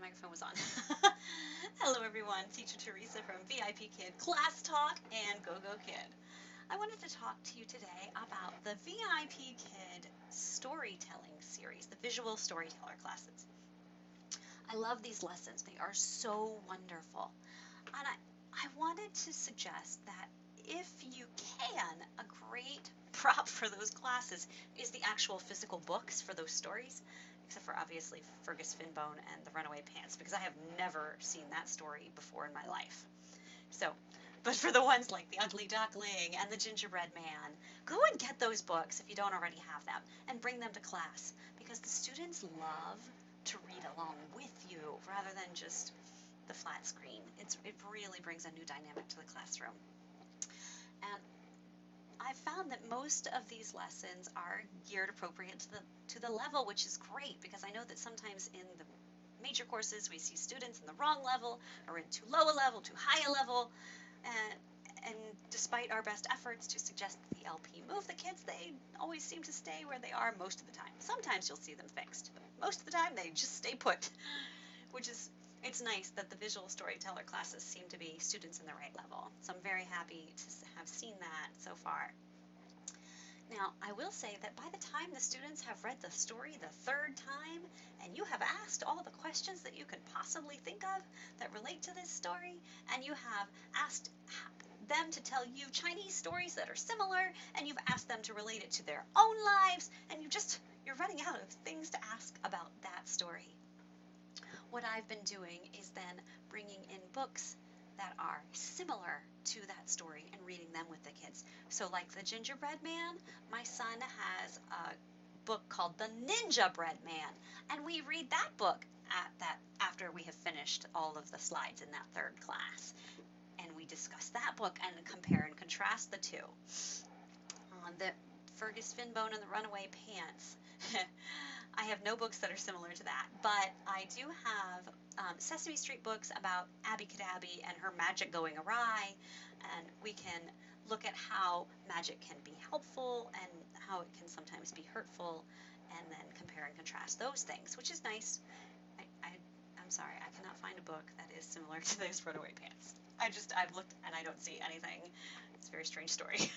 microphone was on. Hello everyone, Teacher Teresa from VIPKID Class Talk and Go Go Kid. I wanted to talk to you today about the VIPKID storytelling series, the visual storyteller classes. I love these lessons. They are so wonderful. And I wanted to suggest that if you can, a great prop for those classes is the actual physical books for those stories, except for obviously Fergus Finbone and the Runaway Pants, because I have never seen that story before in my life. So, but for the ones like The Ugly Duckling and The Gingerbread Man, go and get those books if you don't already have them and bring them to class, because the students love to read along with you rather than just the flat screen. It really brings a new dynamic to the classroom. And I've found that most of these lessons are geared appropriate to the level, which is great, because I know that sometimes in the major courses we see students in the wrong level or in too low a level, too high a level, and despite our best efforts to suggest that the LP move the kids, they always seem to stay where they are most of the time. Sometimes you'll see them fixed, but most of the time they just stay put, which is it's nice that the visual storyteller classes seem to be students in the right level. So I'm very happy to have seen that so far. Now, I will say that by the time the students have read the story the third time, and you have asked all the questions that you could possibly think of that relate to this story, and you have asked them to tell you Chinese stories that are similar, and you've asked them to relate it to their own lives, and you're running out of things to ask about that story. What I've been doing is then bringing in books that are similar to that story and reading them with the kids. So like The Gingerbread Man, my son has a book called The Ninja Bread Man, and we read that book after we have finished all of the slides in that third class. And we discuss that book and compare and contrast the two. The Fergus Finbone and the Runaway Pants. I have no books that are similar to that, but I do have Sesame Street books about Abby Cadabby and her magic going awry, and we can look at how magic can be helpful and how it can sometimes be hurtful, and then compare and contrast those things, which is nice. I'm sorry, I cannot find a book that is similar to those Runaway Pants. I've looked and I don't see anything. It's a very strange story.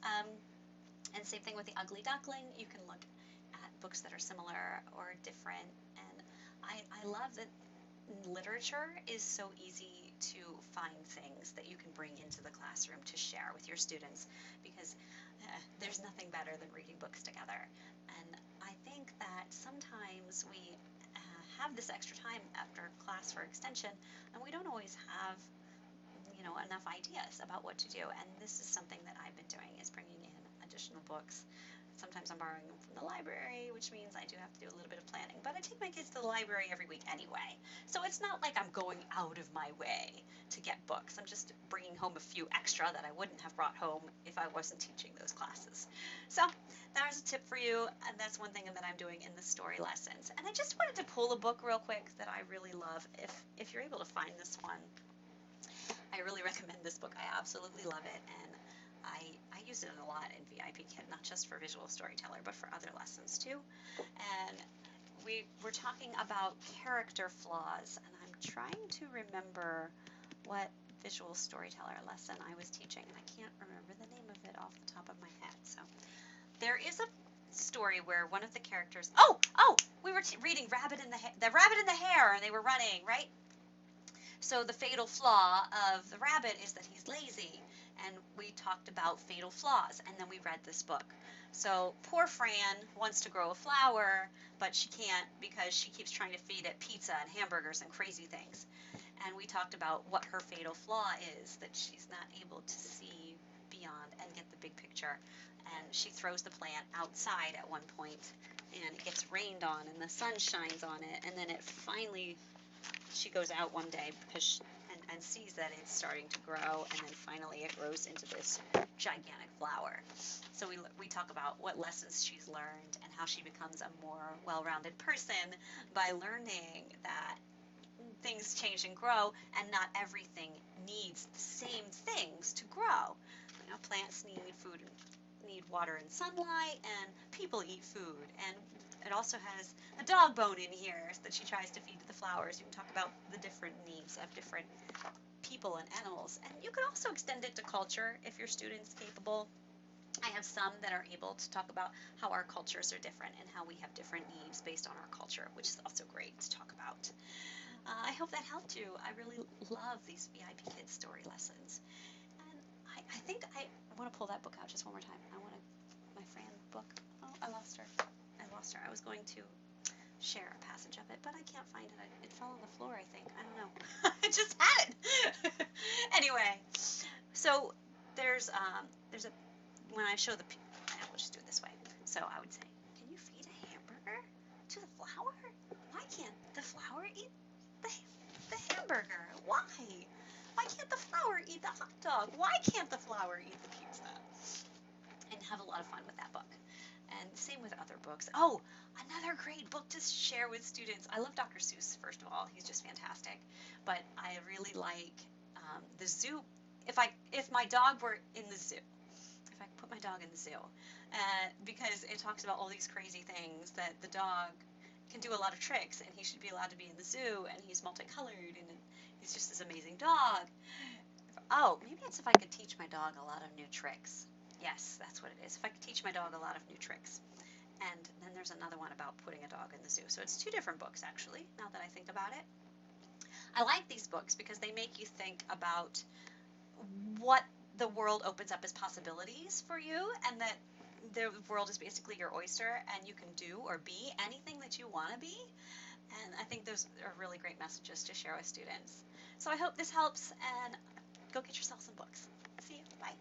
And same thing with The Ugly Duckling. You can look at books that are similar or different, and I love that literature is so easy to find things that you can bring into the classroom to share with your students, because there's nothing better than reading books together. And I think that sometimes we have this extra time after class for extension, and we don't always have enough ideas about what to do, and this is something that I've been doing, is bringing in additional books. Sometimes I'm borrowing them from the library, which means I do have to do a little bit of planning, but I take my kids to the library every week anyway, so it's not like I'm going out of my way to get books. I'm just bringing home a few extra that I wouldn't have brought home if I wasn't teaching those classes. So there's a tip for you, and that's one thing that I'm doing in the story lessons. And I just wanted to pull a book real quick that I really love. If you're able to find this one, I really recommend this book. I absolutely love it, and I use it a lot in VIPKID, not just for visual storyteller, but for other lessons too. And we're talking about character flaws, and I'm trying to remember what visual storyteller lesson I was teaching, and I can't remember the name of it off the top of my head. So there is a story where one of the characters, we were reading the Rabbit and the Hare, and they were running, right? So the fatal flaw of the rabbit is that he's lazy, and we talked about fatal flaws, and then we read this book. So poor Fran wants to grow a flower, but she can't because she keeps trying to feed it pizza and hamburgers and crazy things. And we talked about what her fatal flaw is, that she's not able to see beyond and get the big picture. And she throws the plant outside at one point, and it gets rained on, and the sun shines on it, and then it finally, she goes out one day because and sees that it's starting to grow, and then finally it grows into this gigantic flower. So we talk about what lessons she's learned and how she becomes a more well-rounded person by learning that things change and grow, and not everything needs the same things to grow. Plants need food, need water and sunlight, and people eat food, and It also has a dog bone in here that she tries to feed to the flowers. You can talk about the different needs of different people and animals. And you can also extend it to culture if your student's capable. I have some that are able to talk about how our cultures are different and how we have different needs based on our culture, which is also great to talk about. I hope that helped you. I really love these VIP Kids story lessons. And I think I want to pull that book out just one more time. I want to, my Fran book. Oh, I lost her. I was going to share a passage of it, but I can't find it. It fell on the floor, I think. I don't know. I just had it. Anyway, so there's a when I show we'll just do it this way. So I would say, can you feed a hamburger to the flower? Why can't the flower eat the hamburger? Why? Why can't the flower eat the hot dog? Why can't the flower eat the pizza? And have a lot of fun with that book. And same with other books. Oh, another great book to share with students. I love Dr. Seuss, first of all. He's just fantastic. But I really like the zoo. If my dog were in the zoo, if I put my dog in the zoo, because it talks about all these crazy things that the dog can do a lot of tricks, and he should be allowed to be in the zoo, and he's multicolored, and he's just this amazing dog. Oh, maybe it's if I could teach my dog a lot of new tricks. Yes, that's what it is. If I could teach my dog a lot of new tricks. And then there's another one about putting a dog in the zoo. So it's two different books, actually, now that I think about it. I like these books because they make you think about what the world opens up as possibilities for you, and that the world is basically your oyster, and you can do or be anything that you want to be. And I think those are really great messages to share with students. So I hope this helps, and go get yourself some books. See you. Bye.